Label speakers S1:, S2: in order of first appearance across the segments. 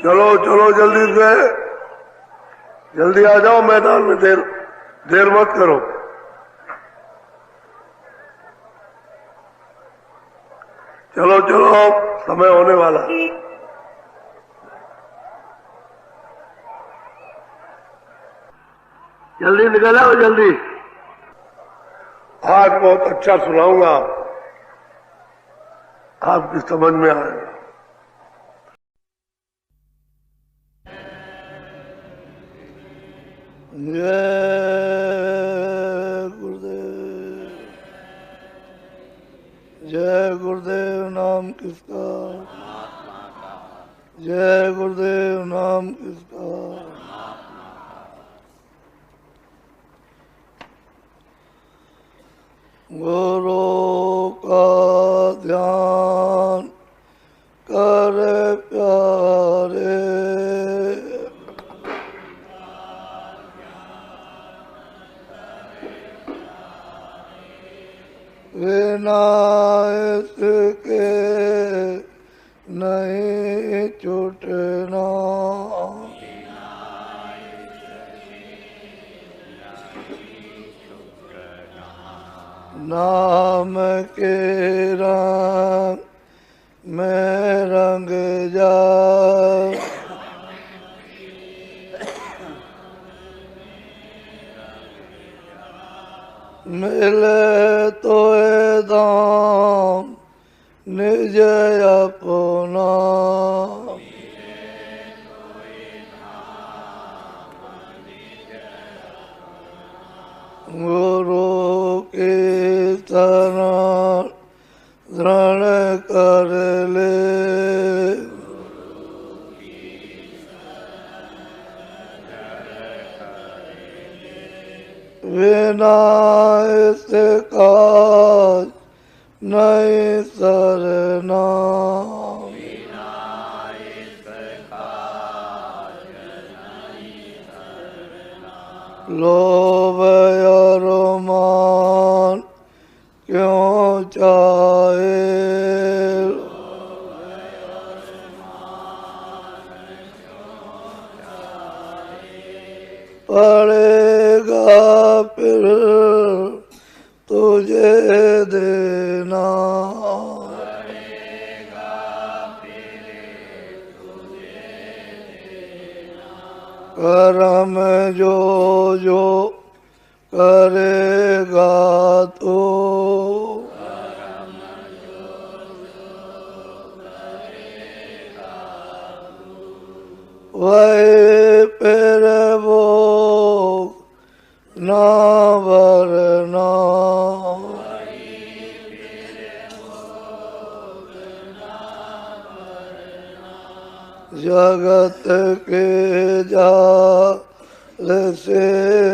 S1: चलो चलो जल्दी से, जल्दी आ जाओ मैदान में, देर मत करो। चलो चलो, समय होने वाला है। जल्दी निकल आओ जल्दी। आज बहुत अच्छा सुनाऊंगा, आपकी समझ में आएगा। जय गुरुदेव, जय गुरुदेव नाम किसका, जय गुरुदेव नाम किसका। गुरु का ध्यान कर प्यारे, बिना इसके नहीं छूटना, नाम के रंग में रंग जा, मिले तो दाम निज अपना, गुरु की शरण दृढ़ कर ले, बिना इसका नहीं सरना, लोभ और मान क्यों चाहे, पड़ेगा फिर तुझे देना, कर्म जो जो करेगा तो, वही फिर वो ना वरना, जगत के जाल से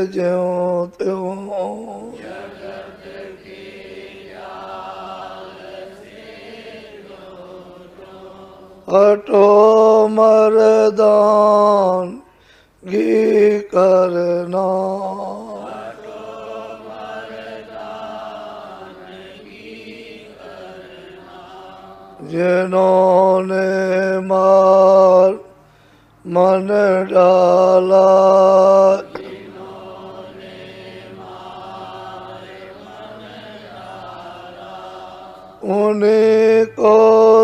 S1: ज्यों त्यों, हटो मर्दान घी करना, जिन्होंने मार मन डाला, उन्हीं को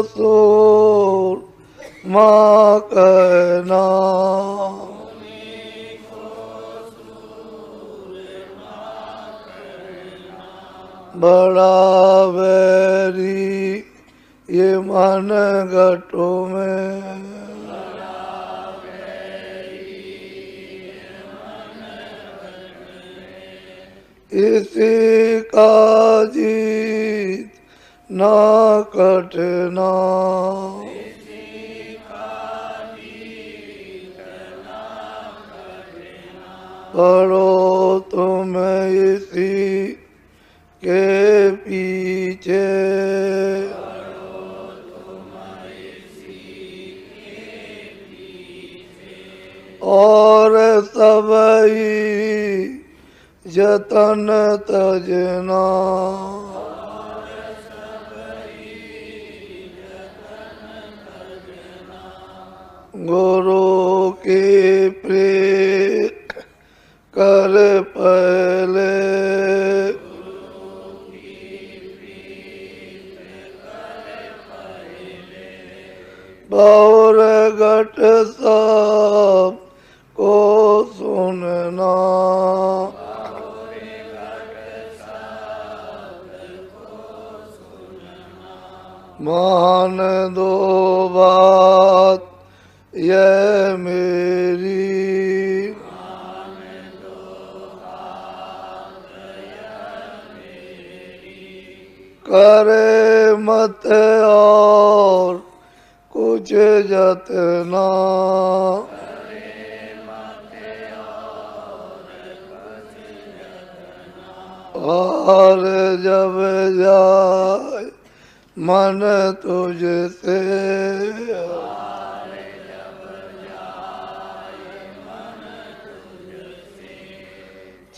S1: सूर माँ कहना, बड़ा वैरी ये मन घटों में, इसी का जीत ना कटना, पढ़ो तुम इसी के पीछे, और सबई जतन तजना, गुरु की प्रीत कर पहले, और घट सब को सुनना, मान दो बात ये मेरी, करे मत और कुछ जतना, और जब जाए मन तुझसे,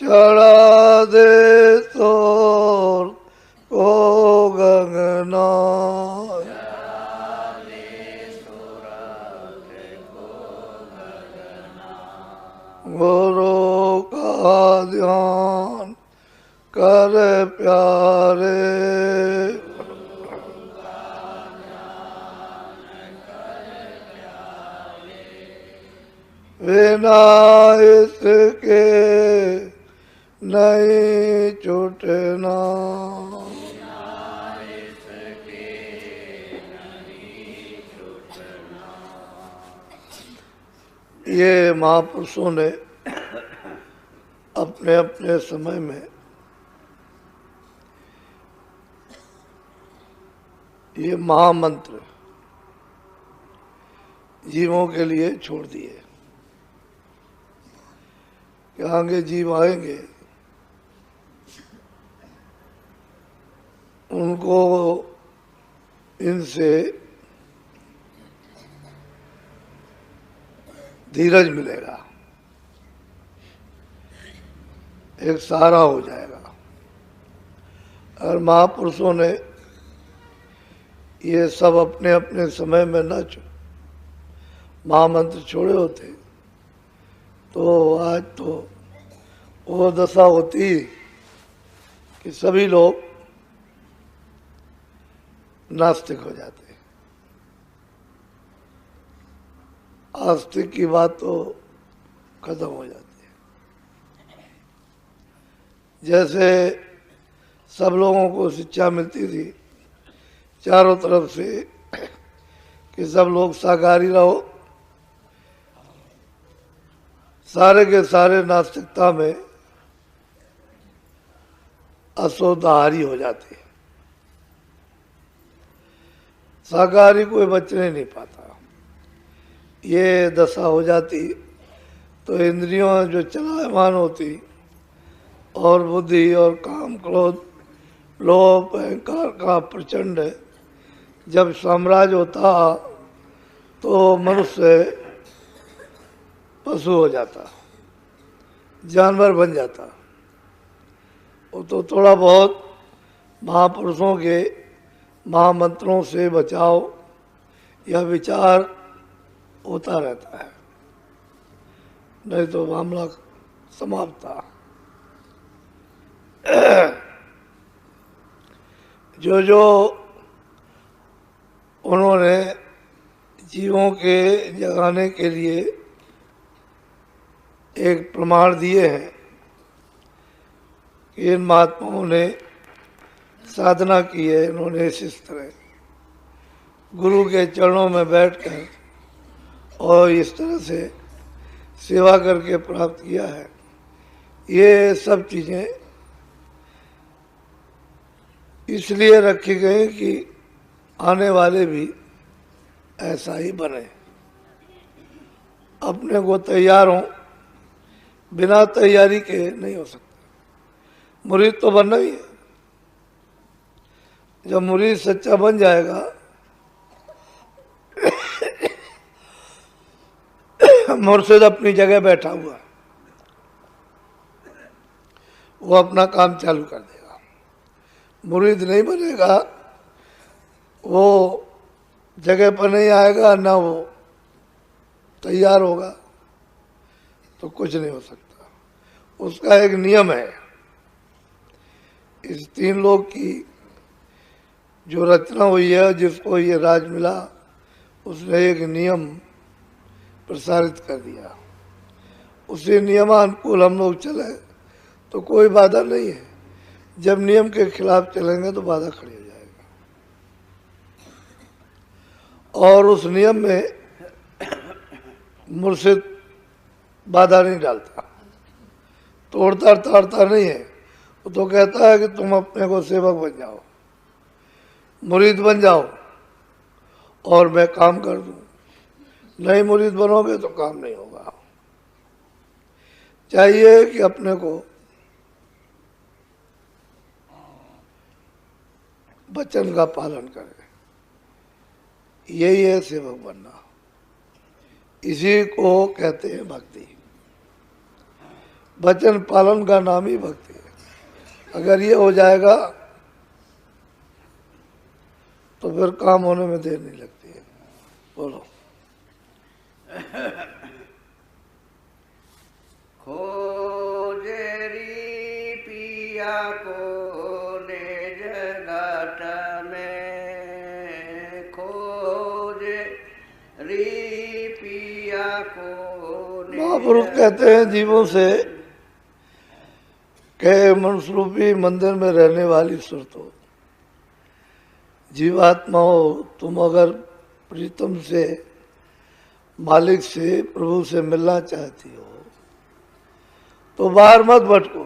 S1: चढ़ा दे सोर को गगना, गुरु का ध्यान कर प्यारे, बिना इसके नहीं छूटना, ये महापुरुषों ने अपने अपने समय में ये महामंत्र जीवों के लिए छोड़ दिए कि आगे जीव आएंगे उनको इनसे धीरज मिलेगा, एक सहारा हो जाएगा। और महापुरुषों ने ये सब अपने अपने समय में न महामंत्र छोड़े होते तो आज तो वो दशा होती कि सभी लोग नास्तिक हो जाते। आस्तिक की बात तो खत्म हो जाती है। जैसे सब लोगों को शिक्षा मिलती थी चारों तरफ से कि सब लोग शाकाहारी रहो, सारे के सारे नास्तिकता में अशुद्धाहारी हो जाते। शाकाहारी कोई बचने नहीं पाता। ये दशा हो जाती तो इंद्रियों जो चलायमान होती और बुद्धि और काम क्रोध लोभ अहंकार का प्रचंड जब साम्राज्य होता तो मनुष्य पशु हो जाता, जानवर बन जाता। वो तो थोड़ा बहुत महापुरुषों के महामंत्रों से बचाव या विचार होता रहता है, नहीं तो मामला समाप्त था। जो जो उन्होंने जीवों के जगाने के लिए एक प्रमाण दिए हैं कि इन महात्माओं ने साधना की है, इन्होंने इस तरह गुरु के चरणों में बैठकर और इस तरह से सेवा करके प्राप्त किया है। ये सब चीज़ें इसलिए रखी गई कि आने वाले भी ऐसा ही बने, अपने को तैयार हों, बिना तैयारी के नहीं हो सकता। मुरीद तो बनना ही है। जब मुरीद सच्चा बन जाएगा मुर्शिद अपनी जगह बैठा हुआ है, वो अपना काम चालू कर देगा। मुरीद नहीं बनेगा, वो जगह पर नहीं आएगा, ना वो तैयार होगा तो कुछ नहीं हो सकता। उसका एक नियम है। इस तीन लोक की जो रचना हुई है, जिसको ये राज मिला, उसने एक नियम प्रसारित कर दिया। उसी नियमानुकूल हम लोग चले तो कोई बाधा नहीं है। जब नियम के खिलाफ चलेंगे तो बाधा खड़ी हो जाएगी। और उस नियम में मुर्शिद बाधा नहीं डालता, तोड़ता ताड़ता नहीं है। वो तो कहता है कि तुम अपने को सेवक बन जाओ, मुरीद बन जाओ और मैं काम कर दूं। नहीं मुरीद बनोगे तो काम नहीं होगा। चाहिए कि अपने को वचन का पालन करें। यही है सेवक बनना। इसी को कहते हैं भक्ति। वचन पालन का नाम ही भक्ति है। अगर ये हो जाएगा तो फिर काम होने में देर नहीं लगती है। बोलो।
S2: खोजरी पिया को निज घट में, खोजरी पिया को।
S1: महापुरुष कहते हैं जीवों से कहे मनुष्य रूपी मंदिर में रहने वाली सुरतो, जीवात्मा हो तुम अगर प्रीतम से, मालिक से, प्रभु से मिलना चाहती हो तो बाहर मत भटको।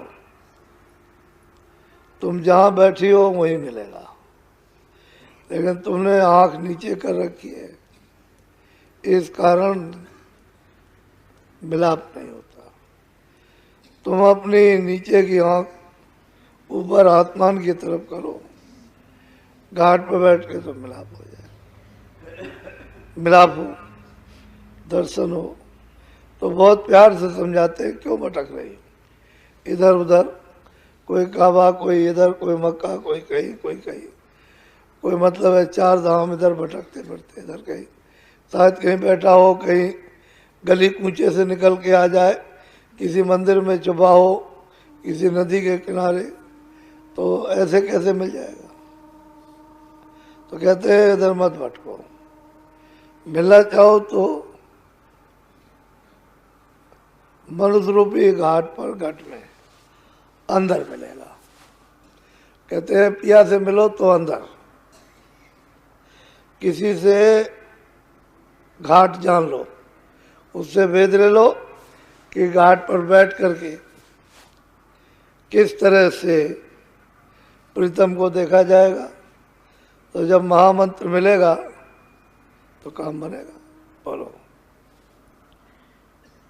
S1: तुम जहां बैठी हो वहीं मिलेगा। लेकिन तुमने आंख नीचे कर रखी है, इस कारण मिलाप नहीं होता। तुम अपनी नीचे की आंख ऊपर आसमान की तरफ करो, घाट पर बैठ के तो मिलाप हो जाए। मिलाप हो, दर्शन हो। तो बहुत प्यार से समझाते हैं क्यों भटक रही हो इधर उधर। कोई काबा, कोई इधर, कोई मक्का, कोई कहीं, कोई कहीं। कोई मतलब है 4 धाम इधर भटकते फिरते, इधर कहीं। शायद कहीं बैठा हो, कहीं गली कूचे से निकल के आ जाए, किसी मंदिर में छुपा हो, किसी नदी के किनारे, तो ऐसे कैसे मिल जाएगा। तो कहते हैं इधर मत भटको। मिलना चाहो तो मनुष्य रूपी घाट पर, घट में अंदर मिलेगा। कहते हैं पिया से मिलो तो अंदर। किसी से घाट जान लो, उससे भेद ले लो कि घाट पर बैठ करके किस तरह से प्रीतम को देखा जाएगा। तो जब महामंत्र मिलेगा तो काम बनेगा। बोलो।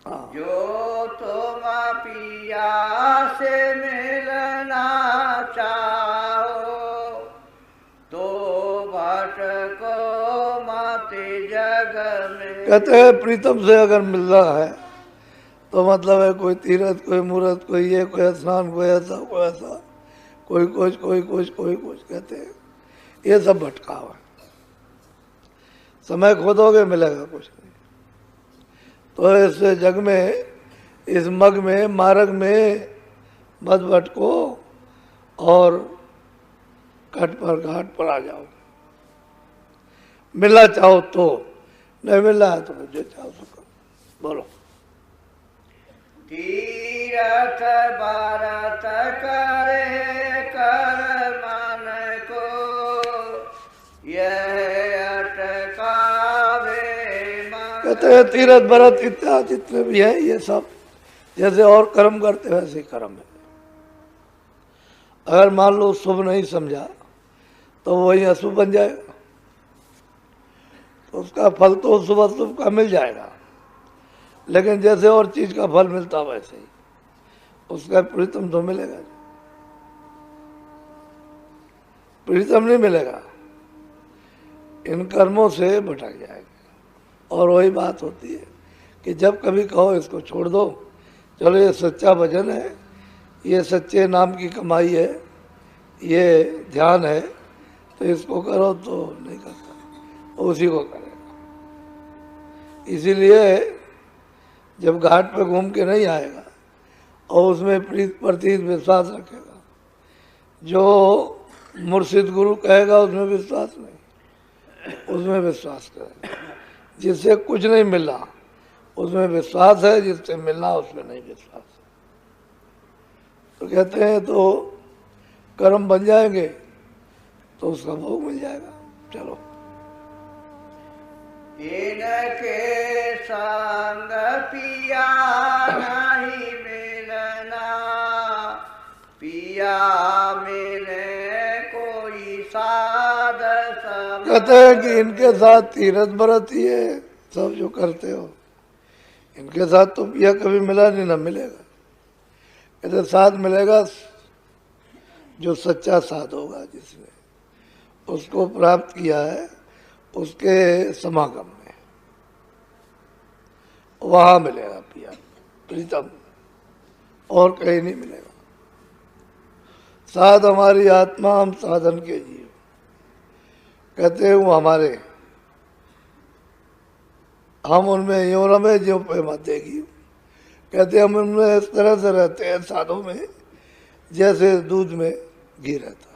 S1: हाँ।
S2: जो तुम पिया से मिलना चाहो तो भटको मत जग में।
S1: कहते हैं प्रीतम से अगर मिलना है तो मतलब है कोई तीर्थ, कोई मूर्त, कोई ये, कोई स्नान, कोई ऐसा, कोई ऐसा, कोई कुछ, कोई कुछ, कोई कुछ। कहते हैं ये सब भटकाव है। समय खोदोगे मिलेगा कुछ नहीं। तो इस जग में, इस मग में, मार्ग में मत भटको और घाट पर आ जाओ। मिलना चाहो तो, नहीं मिलना है तो जो चाहो सो करो। बोलो।
S2: तीरथ भारत करे कर मन को, यह अटकावे मन।
S1: कहते हैं तीरथ भरत इत्यादि जितने भी हैं ये सब जैसे और कर्म करते हैं वैसे कर्म है। अगर मान लो शुभ नहीं समझा तो वही अशुभ बन जाएगा। तो उसका फल तो शुभ अशुभ का मिल जाएगा। लेकिन जैसे और चीज का फल मिलता वैसे ही उसका प्रीतम तो मिलेगा। प्रीतम नहीं मिलेगा, इन कर्मों से भटक जाएगा। और वही बात होती है कि जब कभी कहो इसको छोड़ दो, चलो ये सच्चा भजन है, ये सच्चे नाम की कमाई है, ये ध्यान है, तो इसको करो, तो नहीं करता, उसी को करेगा। इसीलिए जब घाट पे घूम के नहीं आएगा और उसमें प्रीत प्रतीत विश्वास रखेगा, जो मुर्शिद गुरु कहेगा उसमें विश्वास नहीं, उसमें विश्वास करेगा। जिससे कुछ नहीं मिला उसमें विश्वास है, जिससे मिलना उसमें नहीं विश्वास है। तो कहते हैं तो कर्म बन जाएंगे तो उसका भोग मिल जाएगा। चलो,
S2: इनके संग पिया नहीं मिलना, पिया मिले कोई साध सम।
S1: कहते हैं कि इनके साथ तीरथ बरतिए सब जो करते हो, इनके साथ तो पिया कभी मिला नहीं, ना मिलेगा। कहते साथ मिलेगा जो सच्चा साथ होगा, जिसने उसको प्राप्त किया है उसके समागम में, वहां मिलेगा पिया प्रीतम, और कहीं नहीं मिलेगा। साथ हमारी आत्मा, हम साधन के जीव। कहते हैं वो हमारे, हम उनमें यूं रमे जो पे मत देगी। कहते हम उनमें इस तरह से रहते हैं साधों में जैसे दूध में घी रहता है।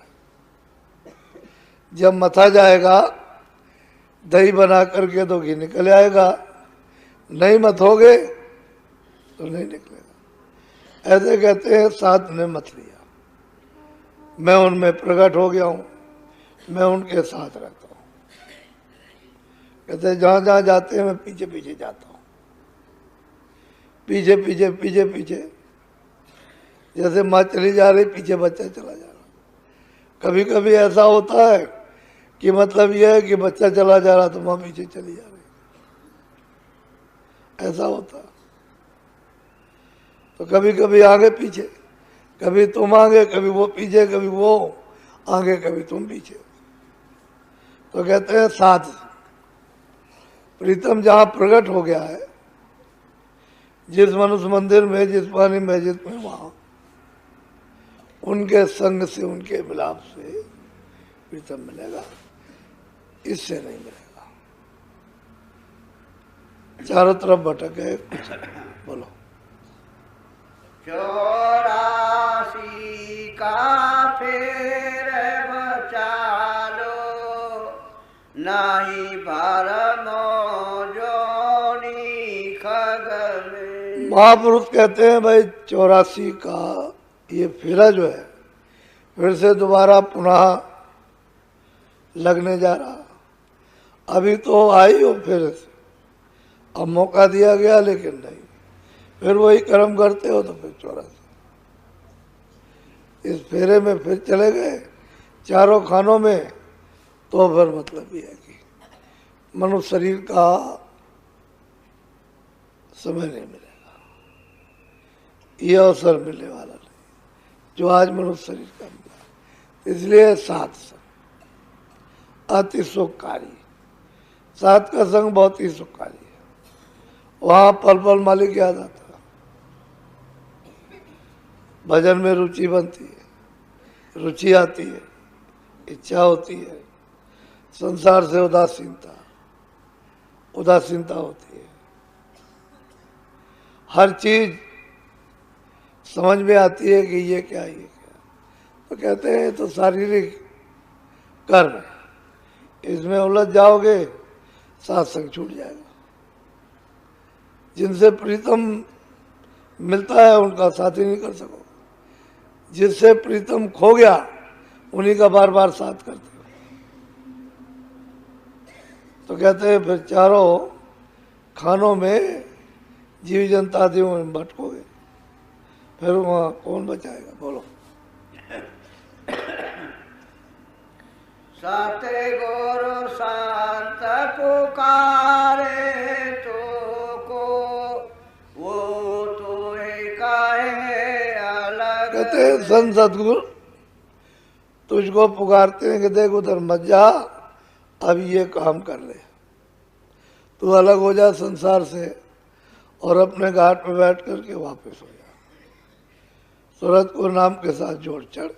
S1: जब मथा जाएगा दही बना करके तो घी निकल आएगा, नहीं मथोगे तो नहीं निकलेगा। ऐसे कहते हैं साथ ने मत लिया, मैं उनमें प्रकट हो गया हूँ, मैं उनके साथ रहता हूँ। कहते हैं जहाँ जहाँ जाते हैं मैं पीछे पीछे जाता हूँ, पीछे पीछे पीछे पीछे, जैसे माँ चली जा रही पीछे बच्चा चला जा रहा। कभी कभी ऐसा होता है कि मतलब यह है कि बच्चा चला जा रहा तो माँ पीछे चली जा रही, ऐसा होता। तो कभी कभी आगे पीछे, कभी तुम आगे कभी वो पीछे, कभी वो आगे कभी तुम पीछे। तो कहते हैं साथ प्रीतम जहाँ प्रकट हो गया है, जिस मनुष्य मंदिर में, जिस पानी मस्जिद में, वहाँ उनके संग से, उनके मिलाप से प्रीतम मिलेगा, इससे नहीं मिलेगा। चारों तरफ भटक है, कुछ बोलो।
S2: 84 का फेर बचालो, नहीं भरमो जोनी खग में।
S1: महापुरुष कहते हैं भाई 84 का ये फेरा जो है फिर से दोबारा पुनः लगने जा रहा। अभी तो आई हो फिर से, अब मौका दिया गया लेकिन नहीं, फिर वही कर्म करते हो तो फिर 84 इस फेरे में फिर चले गए चारों खानों में। तो फिर मतलब ये है कि मनुष्य शरीर का समय नहीं मिलेगा, ये अवसर मिलने वाला नहीं जो आज मनुष्य शरीर का मिला। इसलिए साथ संग अति सुखकारी, साथ का संग बहुत ही सुखकारी है। वहां पल पल मालिक याद आता, भजन में रुचि बनती है, रुचि आती है, इच्छा होती है। संसार से उदासीनता, उदासीनता होती है। हर चीज समझ में आती है कि ये क्या, ये क्या। तो कहते हैं तो शारीरिक कर्म है, इसमें उलझ जाओगे सत्संग छूट जाएगा। जिनसे प्रीतम मिलता है उनका साथ ही नहीं कर सको, जिससे प्रीतम खो गया उन्हीं का बार बार साथ करते हो। तो कहते हैं फिर चारों खानों में जीव जनता आदियों में भटकोगे, फिर वहां कौन बचाएगा, बोलो।
S2: सत्य गुरु संत पुकारे तो को, वो तो कहे अलग।
S1: कहते हैं संत सतगुरु तुझको पुकारते हैं कि देख उधर मत जा, अब ये काम कर ले, तू अलग हो जा संसार से और अपने घाट पे बैठ करके वापस हो जा, सूरत को नाम के साथ जोड़ चढ़।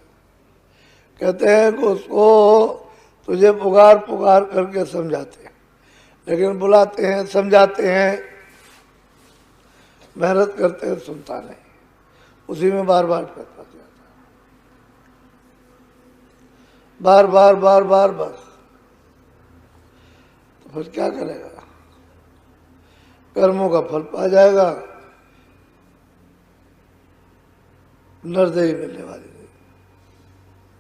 S1: कहते हैं कि उसको तुझे पुकार पुकार करके समझाते हैं, लेकिन बुलाते हैं, समझाते हैं, मेहनत करते हैं, सुनता नहीं, उसी में बार बार करता जाता, बार बार बार बार बस। तो फिर क्या करेगा? कर्मों का फल पा जाएगा, नरदेही मिलने वाली नहीं।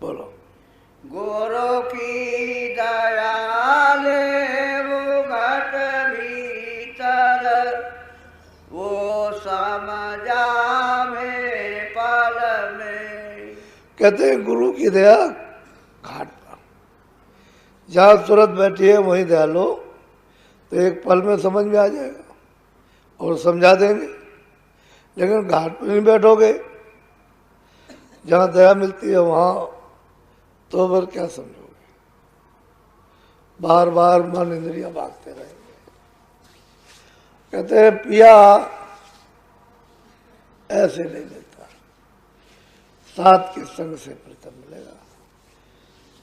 S1: बोलो।
S2: गुरु की दया ले वो घट भीतर, वो समझा में पल में।
S1: कहते हैं गुरु की दया घाट पर, जहाँ सूरत बैठी है वहीं दया लो, तो एक पल में समझ में आ जाएगा और समझा देंगे। लेकिन घाट पर नहीं बैठोगे, जहाँ दया मिलती है वहाँ तो फिर क्या समझोगे? बार बार मन इंद्रियां भागते रहेंगे। कहते हैं पिया ऐसे नहीं मिलता, साथ के संग से प्रीतम मिलेगा।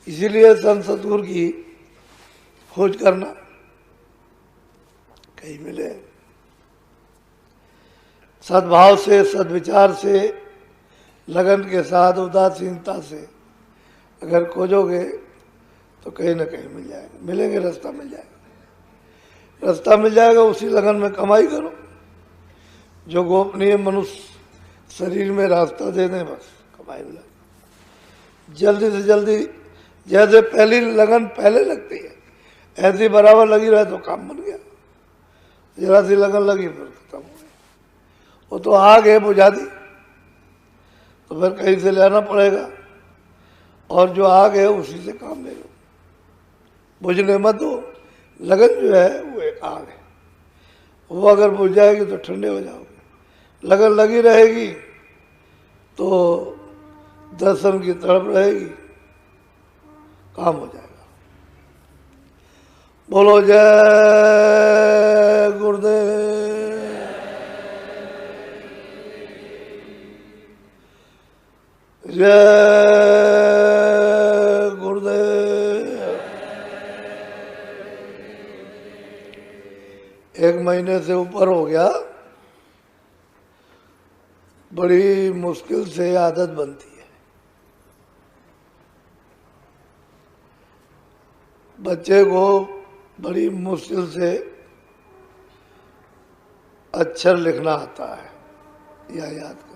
S1: इसीलिए संत सतगुरु की खोज करना, कहीं मिले सद्भाव से, सद्विचार से, लगन के साथ, उदासीनता से अगर खोजोगे तो कहीं ना कहीं मिल जाएगा, मिलेंगे, रास्ता मिल जाएगा, रास्ता मिल जाएगा। उसी लगन में कमाई करो, जो गोपनीय मनुष्य शरीर में रास्ता दे दें, बस कमाई मिल जाएगी। जल्दी से जल्दी, जैसे पहली लगन पहले लगती है, ऐसी बराबर लगी रहे तो काम बन गया। जरा सी लगन लगी फिर खत्म हो गया, वो तो आग है, बुझा दी, तो फिर कहीं से लेना पड़ेगा, और जो आग है उसी से काम ले लो, बुझने मत दो। लगन जो है वो एक आग है, वो अगर बुझ जाएगी तो ठंडे हो जाओगे। लगन लगी रहेगी तो दर्शन की तड़प रहेगी, काम हो जाएगा। बोलो जय गुरुदेव। जय गुरुदेव। 1 महीने से ऊपर हो गया, बड़ी मुश्किल से आदत बनती है। बच्चे को बड़ी मुश्किल से अक्षर लिखना आता है या याद करना,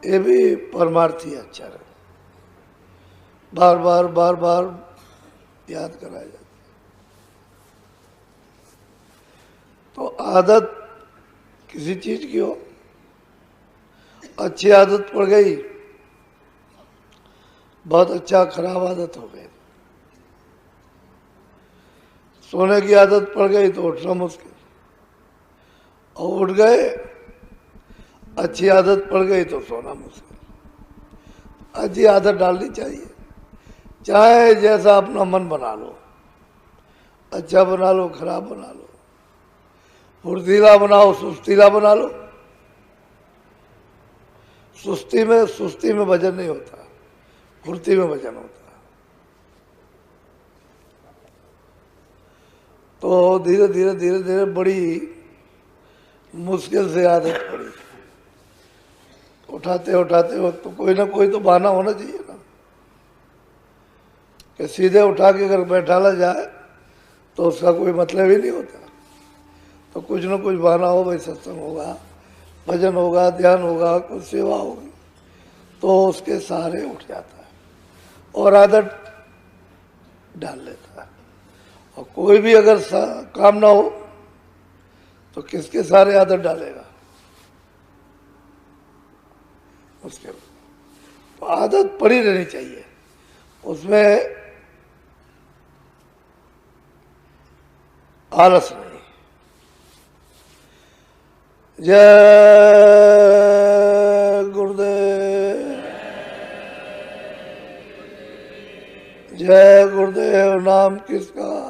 S1: ये भी परमार्थी अक्षर है, बार बार बार बार याद कराया जाता है। तो आदत किसी चीज की हो, अच्छी आदत पड़ गई, बहुत अच्छा, खराब आदत हो गई। सोने की आदत पड़ गई तो उठना मुश्किल, और उठ गए, अच्छी आदत पड़ गई तो सोना मुश्किल। अच्छी आदत डालनी चाहिए, चाहे जैसा अपना मन बना लो, अच्छा बना लो, खराब बना लो, फुर्तीला बनाओ, सुस्तीला बना लो। सुस्ती में वजन नहीं होता, फुर्ती में वजन होता। तो धीरे धीरे धीरे धीरे बड़ी मुश्किल से आदत पड़ी। उठाते उठाते वक्त तो कोई ना कोई तो बहाना होना चाहिए ना, कि सीधे उठा के अगर बैठाला जाए तो उसका कोई मतलब ही नहीं होता। तो कुछ ना कुछ बहाना हो, भाई सत्संग होगा, भजन होगा, ध्यान होगा, कुछ सेवा होगी, तो उसके सहारे उठ जाता है और आदत डाल लेता है। और कोई भी अगर काम ना हो तो किसके सहारे आदत डालेगा? उसके तो आदत पड़ी रहनी चाहिए, उसमें आलस नहीं। जय गुरुदेव। जय गुरुदेव। नाम किसका?